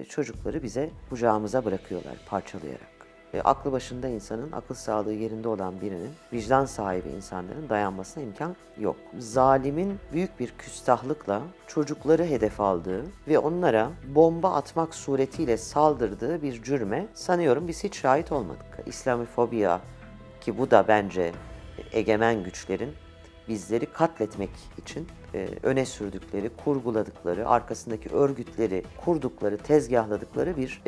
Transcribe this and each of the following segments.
çocukları bize kucağımıza bırakıyorlar parçalayarak. Aklı başında insanın, akıl sağlığı yerinde olan birinin, vicdan sahibi insanların dayanmasına imkan yok. Zalimin büyük bir küstahlıkla çocukları hedef aldığı ve onlara bomba atmak suretiyle saldırdığı bir cürme sanıyorum biz hiç şahit olmadık. İslamofobiya, ki bu da bence egemen güçlerin bizleri katletmek için öne sürdükleri, kurguladıkları, arkasındaki örgütleri kurdukları, tezgahladıkları bir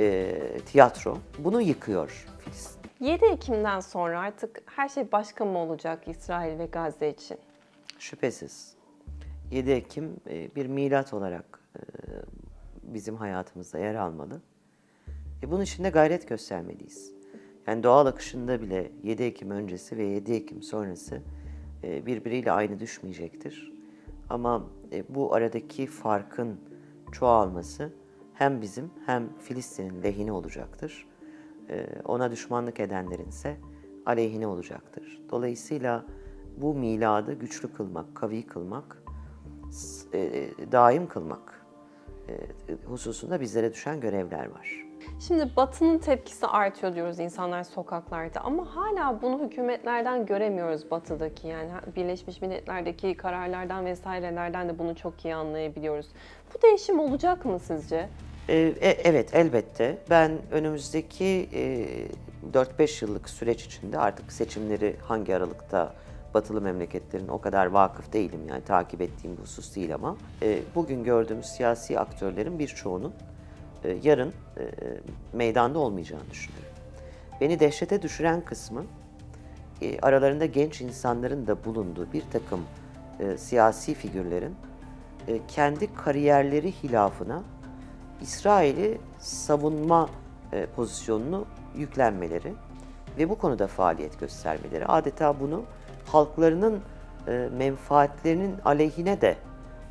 tiyatro. Bunu yıkıyor Filistin. 7 Ekim'den sonra artık her şey başka mı olacak İsrail ve Gazze için? Şüphesiz. 7 Ekim bir milat olarak bizim hayatımızda yer almalı. Bunun için de gayret göstermeliyiz. Yani doğal akışında bile 7 Ekim öncesi ve 7 Ekim sonrası birbiriyle aynı düşmeyecektir. Ama bu aradaki farkın çoğalması hem bizim hem Filistin'in lehine olacaktır. Ona düşmanlık edenlerin ise aleyhine olacaktır. Dolayısıyla bu miladı güçlü kılmak, kavi kılmak, daim kılmak hususunda bizlere düşen görevler var. Şimdi Batı'nın tepkisi artıyor diyoruz insanlar sokaklarda ama hala bunu hükümetlerden göremiyoruz Batı'daki, yani Birleşmiş Milletler'deki kararlardan vesairelerden de bunu çok iyi anlayabiliyoruz. Bu değişim olacak mı sizce? Evet, elbette. Ben önümüzdeki 4-5 yıllık süreç içinde artık seçimleri hangi aralıkta batılı memleketlerin o kadar vakıf değilim, yani takip ettiğim bir husus değil ama bugün gördüğümüz siyasi aktörlerin birçoğunun yarın meydanda olmayacağını düşünüyorum. Beni dehşete düşüren kısmı aralarında genç insanların da bulunduğu bir takım siyasi figürlerin kendi kariyerleri hilafına İsrail'i savunma pozisyonunu yüklenmeleri ve bu konuda faaliyet göstermeleri, adeta bunu halklarının menfaatlerinin aleyhine de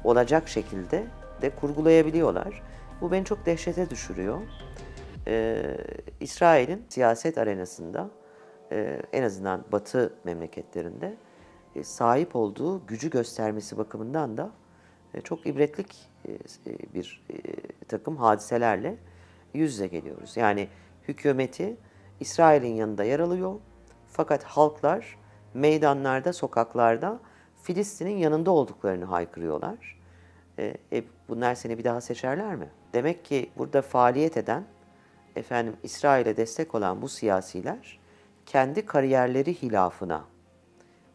olacak şekilde de kurgulayabiliyorlar. Bu beni çok dehşete düşürüyor. İsrail'in siyaset arenasında en azından Batı memleketlerinde sahip olduğu gücü göstermesi bakımından da çok ibretlik bir takım hadiselerle yüz yüze geliyoruz. Yani hükümeti İsrail'in yanında yer alıyor fakat halklar meydanlarda, sokaklarda Filistin'in yanında olduklarını haykırıyorlar. Bunlar seni bir daha seçerler mi? Demek ki burada faaliyet eden, İsrail'e destek olan bu siyasiler kendi kariyerleri hilafına,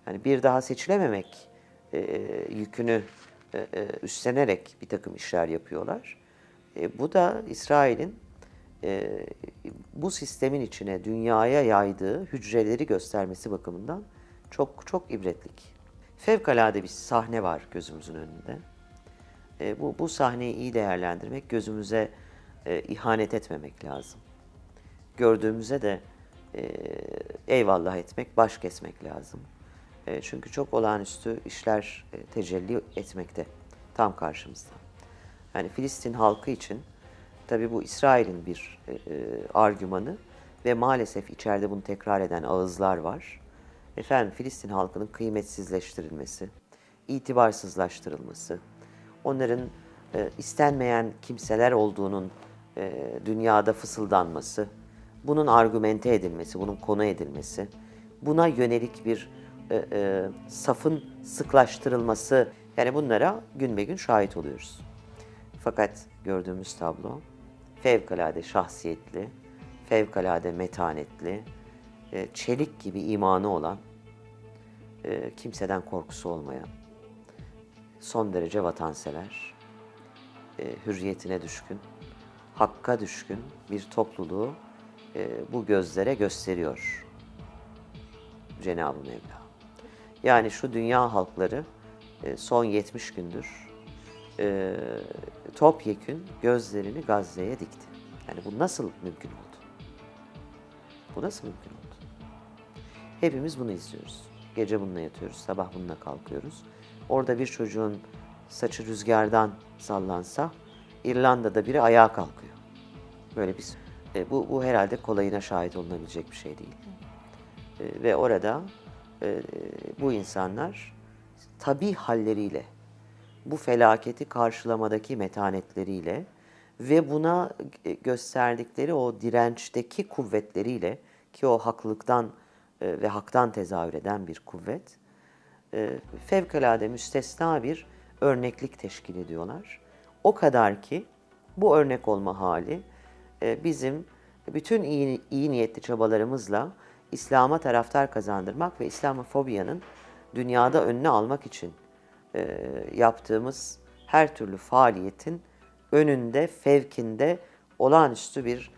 yani bir daha seçilememek yükünü üstlenerek bir takım işler yapıyorlar. Bu da İsrail'in bu sistemin içine, dünyaya yaydığı hücreleri göstermesi bakımından çok çok ibretlik. Fevkalade bir sahne var gözümüzün önünde. Bu sahneyi iyi değerlendirmek, gözümüze ihanet etmemek lazım. Gördüğümüze de eyvallah etmek, baş kesmek lazım. Çünkü çok olağanüstü işler tecelli etmekte tam karşımızda. Yani Filistin halkı için tabii bu İsrail'in bir argümanı ve maalesef içeride bunu tekrar eden ağızlar var. Filistin halkının kıymetsizleştirilmesi, itibarsızlaştırılması, onların istenmeyen kimseler olduğunun dünyada fısıldanması, bunun argümente edilmesi, bunun konu edilmesi, buna yönelik bir safın sıklaştırılması, yani bunlara gün be gün şahit oluyoruz. Fakat gördüğümüz tablo fevkalade şahsiyetli, fevkalade metanetli, çelik gibi imanı olan, kimseden korkusu olmayan, son derece vatansever, hürriyetine düşkün, hakka düşkün bir topluluğu bu gözlere gösteriyor Cenab-ı Mevla. Yani şu dünya halkları son 70 gündür topyekün gözlerini Gazze'ye dikti. Yani bu nasıl mümkün oldu? Bu nasıl mümkün oldu? Hepimiz bunu izliyoruz. Gece bununla yatıyoruz, sabah bununla kalkıyoruz. Orada bir çocuğun saçı rüzgardan sallansa İrlanda'da biri ayağa kalkıyor. Böyle bir bu herhalde kolayına şahit olunabilecek bir şey değil. Ve orada bu insanlar tabii halleriyle, bu felaketi karşılamadaki metanetleriyle ve buna gösterdikleri o dirençteki kuvvetleriyle, ki o haklılıktan ve haktan tezahür eden bir kuvvet, fevkalade müstesna bir örneklik teşkil ediyorlar. O kadar ki bu örnek olma hali bizim bütün iyi niyetli çabalarımızla İslam'a taraftar kazandırmak ve İslamofobiyanın dünyada önüne almak için yaptığımız her türlü faaliyetin önünde, fevkinde olağanüstü bir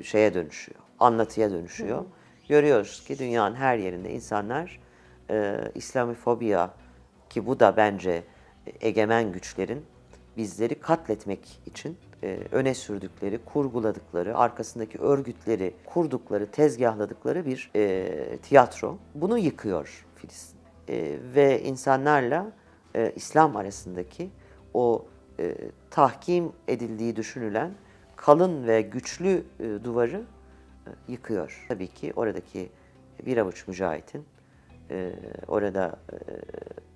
şeye dönüşüyor, anlatıya dönüşüyor. Görüyoruz ki dünyanın her yerinde insanlar İslamofobiya, ki bu da bence egemen güçlerin bizleri katletmek için öne sürdükleri, kurguladıkları, arkasındaki örgütleri kurdukları, tezgahladıkları bir tiyatro. Bunu yıkıyor Filistin. Ve insanlarla İslam arasındaki o tahkim edildiği düşünülen kalın ve güçlü duvarı yıkıyor. Tabii ki oradaki bir avuç mücahitin, orada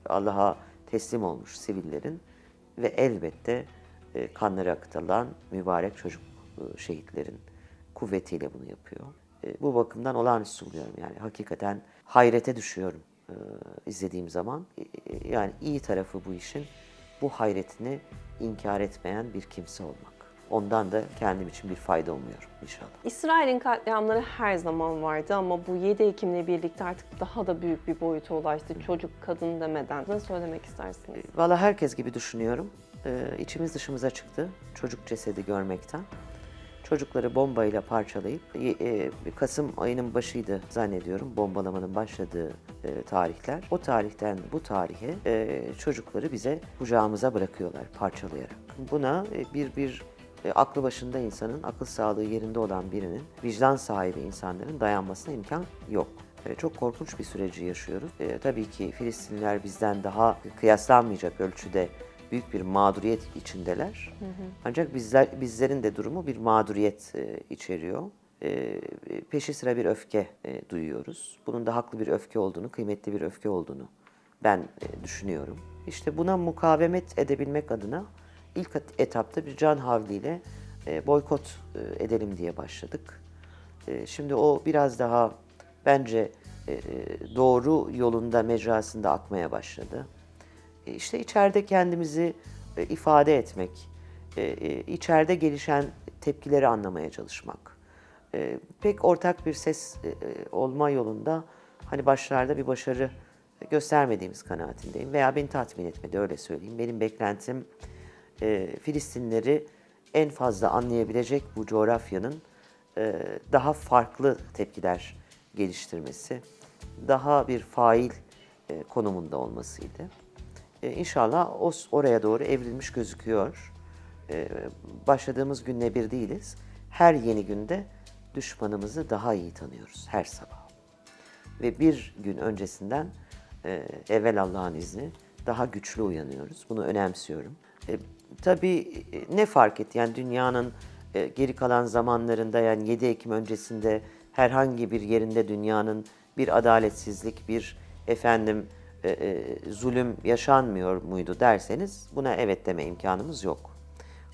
Allah'a teslim olmuş sivillerin ve elbette kanları akıtılan mübarek çocuk şehitlerin kuvvetiyle bunu yapıyor. Bu bakımdan olağanüstü buluyorum. Yani hakikaten hayrete düşüyorum izlediğim zaman. Yani iyi tarafı bu işin, bu hayretini inkar etmeyen bir kimse olmak. Ondan da kendim için bir fayda umuyorum inşallah. İsrail'in katliamları her zaman vardı ama bu 7 Ekim'le birlikte artık daha da büyük bir boyuta ulaştı. Çocuk, kadın demeden. Ne söylemek istersiniz? Valla herkes gibi düşünüyorum. İçimiz dışımıza çıktı çocuk cesedi görmekten. Çocukları bombayla parçalayıp, Kasım ayının başıydı zannediyorum bombalamanın başladığı tarihler. O tarihten bu tarihe çocukları bize kucağımıza bırakıyorlar parçalayarak. Buna bir aklı başında insanın, akıl sağlığı yerinde olan birinin, vicdan sahibi insanların dayanmasına imkan yok. Çok korkunç bir süreci yaşıyoruz. Tabii ki Filistinliler bizden daha kıyaslanmayacak ölçüde büyük bir mağduriyet içindeler. Ancak bizlerin de durumu bir mağduriyet içeriyor. Peşi sıra bir öfke duyuyoruz. Bunun da haklı bir öfke olduğunu, kıymetli bir öfke olduğunu ben düşünüyorum. İşte buna mukavemet edebilmek adına ilk etapta bir can havliyle boykot edelim diye başladık. Şimdi o biraz daha bence doğru yolunda, mecrasında akmaya başladı. İşte içeride kendimizi ifade etmek, içeride gelişen tepkileri anlamaya çalışmak. Pek ortak bir ses olma yolunda hani başlarda bir başarı göstermediğimiz kanaatindeyim veya beni tatmin etmedi, öyle söyleyeyim. Benim beklentim Filistinleri en fazla anlayabilecek bu coğrafyanın daha farklı tepkiler geliştirmesi, daha bir fail konumunda olmasıydı. İnşallah oraya doğru evrilmiş gözüküyor. Başladığımız günle bir değiliz. Her yeni günde düşmanımızı daha iyi tanıyoruz her sabah. Ve bir gün öncesinden evvel Allah'ın izni daha güçlü uyanıyoruz. Bunu önemsiyorum. Tabii ne fark etti? Yani dünyanın geri kalan zamanlarında, yani 7 Ekim öncesinde herhangi bir yerinde dünyanın bir adaletsizlik, bir zulüm yaşanmıyor muydu derseniz buna evet deme imkanımız yok.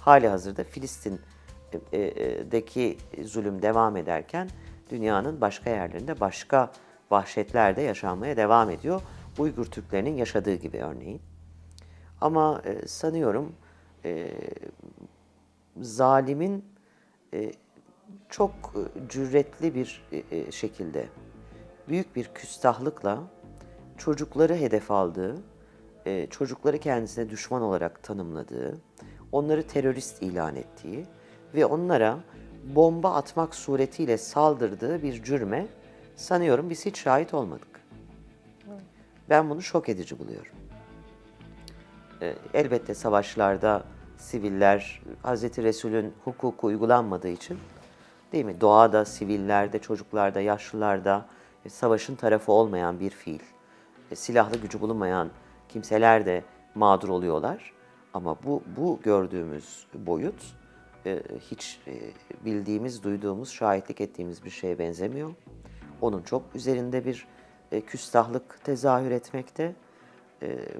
Hali hazırda Filistin'deki zulüm devam ederken dünyanın başka yerlerinde başka vahşetler de yaşanmaya devam ediyor. Uygur Türklerinin yaşadığı gibi örneğin. Ama sanıyorum zalimin çok cüretli bir şekilde, büyük bir küstahlıkla çocukları hedef aldığı, çocukları kendisine düşman olarak tanımladığı, onları terörist ilan ettiği ve onlara bomba atmak suretiyle saldırdığı bir cürme sanıyorum biz hiç şahit olmadık. Ben bunu şok edici buluyorum. Elbette savaşlarda siviller, Hazreti Resul'ün hukuku uygulanmadığı için, değil mi? Doğada, sivillerde, çocuklarda, yaşlılarda savaşın tarafı olmayan bir fiil, silahlı gücü bulunmayan kimseler de mağdur oluyorlar. Ama bu gördüğümüz boyut hiç bildiğimiz, duyduğumuz, şahitlik ettiğimiz bir şeye benzemiyor. Onun çok üzerinde bir küstahlık tezahür etmekte.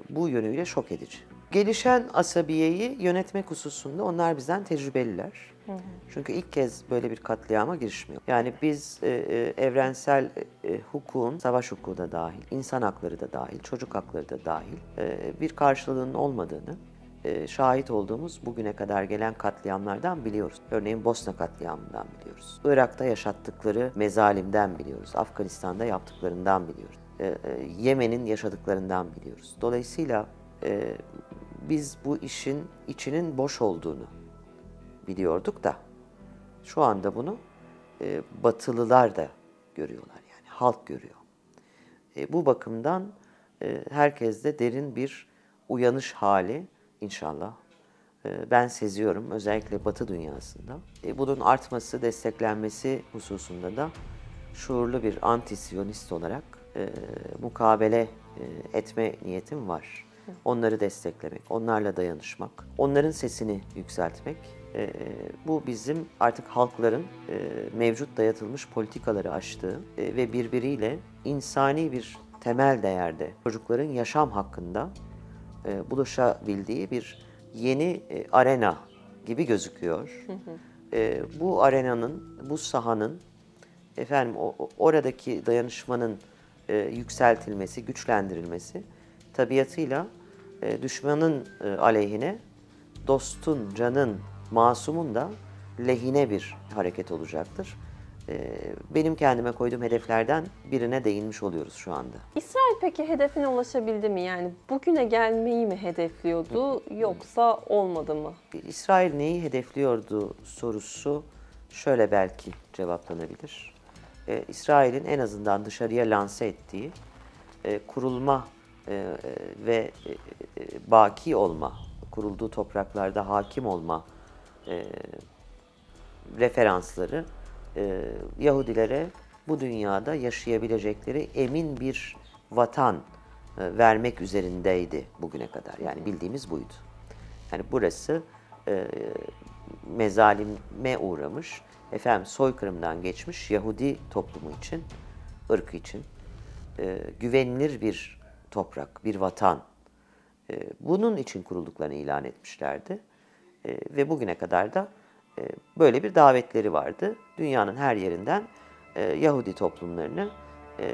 Bu yönüyle şok edici. Gelişen asabiyeyi yönetmek hususunda onlar bizden tecrübeliler. Çünkü ilk kez böyle bir katliama girişmiyor. Yani biz evrensel hukukun, savaş hukuku da dahil, insan hakları da dahil, çocuk hakları da dahil bir karşılığının olmadığını şahit olduğumuz bugüne kadar gelen katliamlardan biliyoruz. Örneğin Bosna katliamından biliyoruz. Irak'ta yaşattıkları mezalimden biliyoruz. Afganistan'da yaptıklarından biliyoruz. Yemen'in yaşadıklarından biliyoruz. Dolayısıyla biz bu işin içinin boş olduğunu biliyorduk da şu anda bunu Batılılar da görüyorlar, yani halk görüyor. Bu bakımdan herkeste derin bir uyanış hali inşallah ben seziyorum, özellikle Batı dünyasında. Bunun artması, desteklenmesi hususunda da şuurlu bir anti-Siyonist olarak mukabele etme niyetim var. Onları desteklemek, onlarla dayanışmak, onların sesini yükseltmek. Bu bizim artık halkların mevcut dayatılmış politikaları aştığı ve birbiriyle insani bir temel değerde çocukların yaşam hakkında buluşabildiği bir yeni arena gibi gözüküyor. Bu arenanın, bu sahanın, oradaki dayanışmanın yükseltilmesi, güçlendirilmesi tabiatıyla düşmanın aleyhine, dostun, canın, masumun da lehine bir hareket olacaktır. Benim kendime koyduğum hedeflerden birine değinmiş oluyoruz şu anda. İsrail peki hedefine ulaşabildi mi? Yani bugüne gelmeyi mi hedefliyordu yoksa olmadı mı? İsrail neyi hedefliyordu sorusu şöyle belki cevaplanabilir. İsrail'in en azından dışarıya lanse ettiği kurulma ve baki olma, kurulduğu topraklarda hakim olma referansları Yahudilere bu dünyada yaşayabilecekleri emin bir vatan vermek üzerindeydi bugüne kadar. Yani bildiğimiz buydu. Yani burası mezalime uğramış, soykırımdan geçmiş Yahudi toplumu için, ırkı için güvenilir bir toprak, bir vatan. Bunun için kurulduklarını ilan etmişlerdi. Ve bugüne kadar da böyle bir davetleri vardı. Dünyanın her yerinden Yahudi toplumlarını,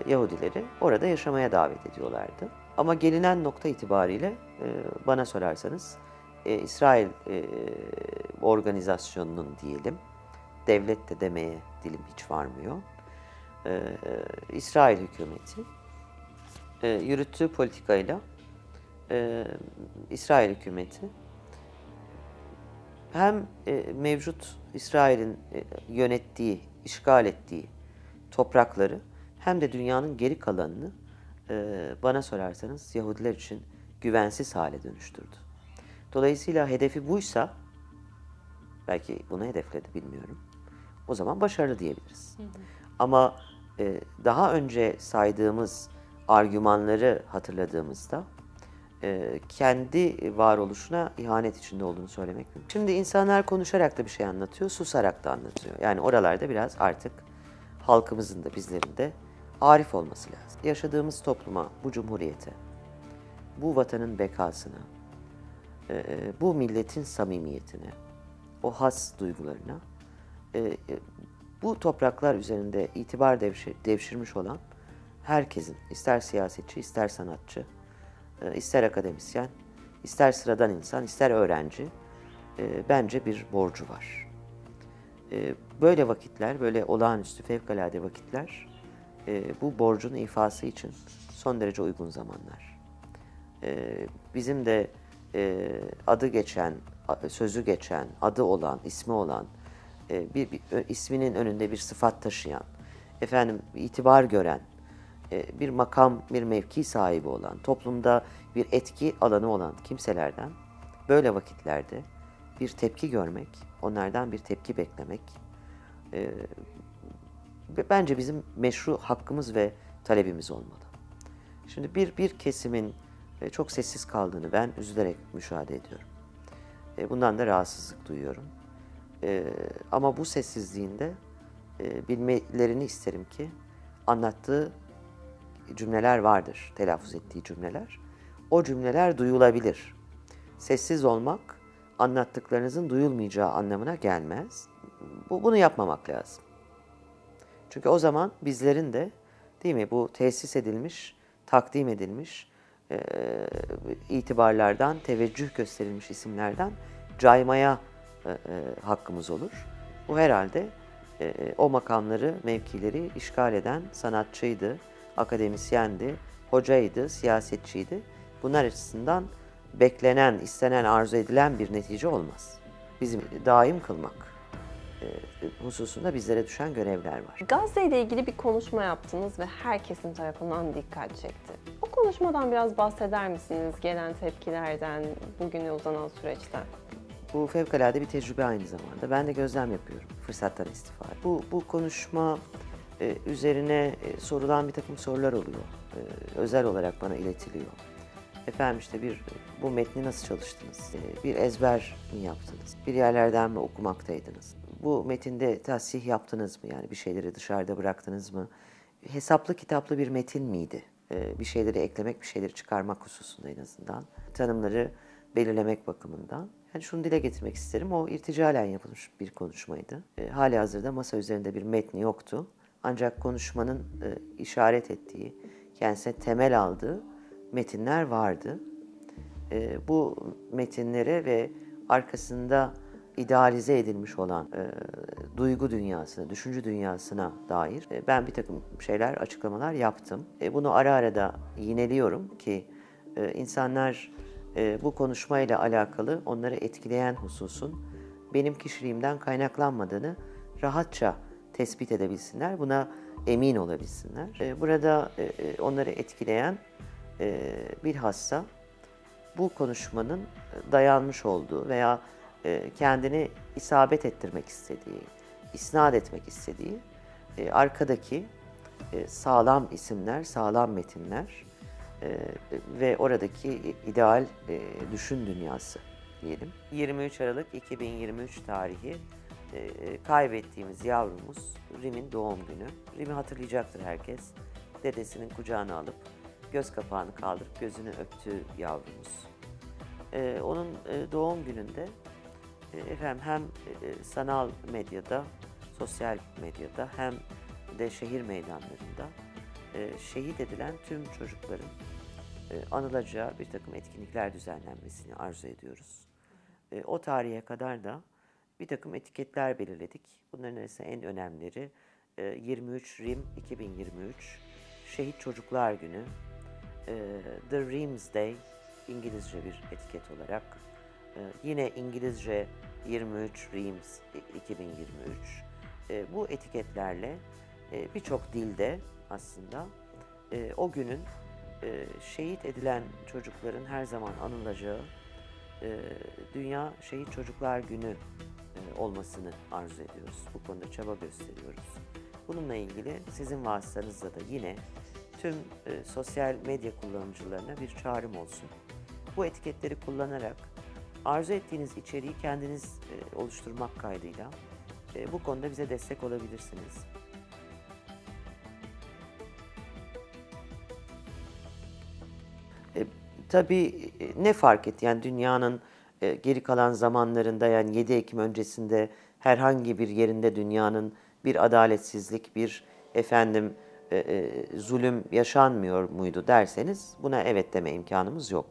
Yahudileri orada yaşamaya davet ediyorlardı. Ama gelinen nokta itibariyle bana sorarsanız İsrail organizasyonunun diyelim, devlet de demeye dilim hiç varmıyor, İsrail hükümeti yürüttüğü politikayla İsrail hükümeti hem mevcut İsrail'in yönettiği, işgal ettiği toprakları hem de dünyanın geri kalanını bana sorarsanız Yahudiler için güvensiz hale dönüştürdü. Dolayısıyla hedefi buysa, belki bunu hedefledi bilmiyorum, o zaman başarılı diyebiliriz. Ama daha önce saydığımız argümanları hatırladığımızda kendi varoluşuna ihanet içinde olduğunu söylemek mümkün. Şimdi insanlar konuşarak da bir şey anlatıyor, susarak da anlatıyor. Yani oralarda biraz artık halkımızın da bizlerin de arif olması lazım. Yaşadığımız topluma, bu cumhuriyete, bu vatanın bekasına, bu milletin samimiyetine, o has duygularına, bu topraklar üzerinde itibar devşirmiş olan herkesin, ister siyasetçi, ister sanatçı, ister akademisyen, ister sıradan insan, ister öğrenci, bence bir borcu var. Böyle vakitler, böyle olağanüstü, fevkalade vakitler, bu borcun ifası için son derece uygun zamanlar. Bizim de adı geçen, sözü geçen, adı olan, ismi olan, isminin önünde bir sıfat taşıyan, itibar gören, bir makam, bir mevki sahibi olan, toplumda bir etki alanı olan kimselerden böyle vakitlerde bir tepki görmek, onlardan bir tepki beklemek bence bizim meşru hakkımız ve talebimiz olmalı. Şimdi bir kesimin çok sessiz kaldığını ben üzülerek müşahede ediyorum. Bundan da rahatsızlık duyuyorum. Ama bu sessizliğinde bilmelerini isterim ki anlattığı cümleler vardır, telaffuz ettiği cümleler. O cümleler duyulabilir. Sessiz olmak anlattıklarınızın duyulmayacağı anlamına gelmez. Bunu yapmamak lazım. Çünkü o zaman bizlerin de, değil mi, bu tesis edilmiş, takdim edilmiş itibarlardan, teveccüh gösterilmiş isimlerden caymaya hakkımız olur. Bu herhalde o makamları, mevkileri işgal eden sanatçıydı, akademisyendi, hocaydı, siyasetçiydi. Bunlar açısından beklenen, istenen, arzu edilen bir netice olmaz. Bizim daim kılmak hususunda bizlere düşen görevler var. Gazze ile ilgili bir konuşma yaptınız ve herkesin tarafından dikkat çekti. O konuşmadan biraz bahseder misiniz? Gelen tepkilerden, bugüne uzanan süreçten. Bu fevkalade bir tecrübe aynı zamanda. Ben de gözlem yapıyorum fırsattan istifade. Bu konuşma üzerine sorulan bir takım sorular oluyor. Özel olarak bana iletiliyor. Efendim işte bu metni nasıl çalıştınız? Bir ezber mi yaptınız? Bir yerlerden mi okumaktaydınız? Bu metinde tahsih yaptınız mı? Yani bir şeyleri dışarıda bıraktınız mı? Hesaplı kitaplı bir metin miydi? Bir şeyleri eklemek, bir şeyleri çıkarmak hususunda en azından. Tanımları belirlemek bakımından. Yani şunu dile getirmek isterim. O irticalen yapılmış bir konuşmaydı. Halihazırda masa üzerinde bir metni yoktu. Ancak konuşmanın işaret ettiği, kendisine temel aldığı metinler vardı. Bu metinlere ve arkasında idealize edilmiş olan duygu dünyasına, düşünce dünyasına dair ben bir takım şeyler, açıklamalar yaptım. Bunu ara ara da yineliyorum ki insanlar bu konuşmayla alakalı onları etkileyen hususun benim kişiliğimden kaynaklanmadığını rahatça tespit edebilsinler, buna emin olabilsinler. Burada onları etkileyen bilhassa bu konuşmanın dayanmış olduğu veya kendini isabet ettirmek istediği, isnat etmek istediği arkadaki sağlam isimler, sağlam metinler ve oradaki ideal düşün dünyası diyelim. 23 Aralık 2023 tarihi kaybettiğimiz yavrumuz Rim'in doğum günü. Rim'i hatırlayacaktır herkes. Dedesinin kucağına alıp göz kapağını kaldırıp gözünü öptüğü yavrumuz. Onun doğum gününde efendim hem sanal medyada, sosyal medyada hem de şehir meydanlarında şehit edilen tüm çocukların anılacağı bir takım etkinlikler düzenlenmesini arzu ediyoruz. O tarihe kadar da bir takım etiketler belirledik. Bunların arasında en önemlileri 23 Rim 2023, Şehit Çocuklar Günü, The Rims Day, İngilizce bir etiket olarak, yine İngilizce 23 Rims 2023. Bu etiketlerle birçok dilde aslında o günün şehit edilen çocukların her zaman anılacağı Dünya Şehit Çocuklar Günü olmasını arzu ediyoruz. Bu konuda çaba gösteriyoruz. Bununla ilgili sizin vasıtanızla da yine tüm sosyal medya kullanıcılarına bir çağrım olsun. Bu etiketleri kullanarak arzu ettiğiniz içeriği kendiniz oluşturmak kaydıyla bu konuda bize destek olabilirsiniz. Tabii ne fark etti? Yani dünyanın geri kalan zamanlarında, yani 7 Ekim öncesinde herhangi bir yerinde dünyanın bir adaletsizlik, bir zulüm yaşanmıyor muydu derseniz buna evet deme imkanımız yok.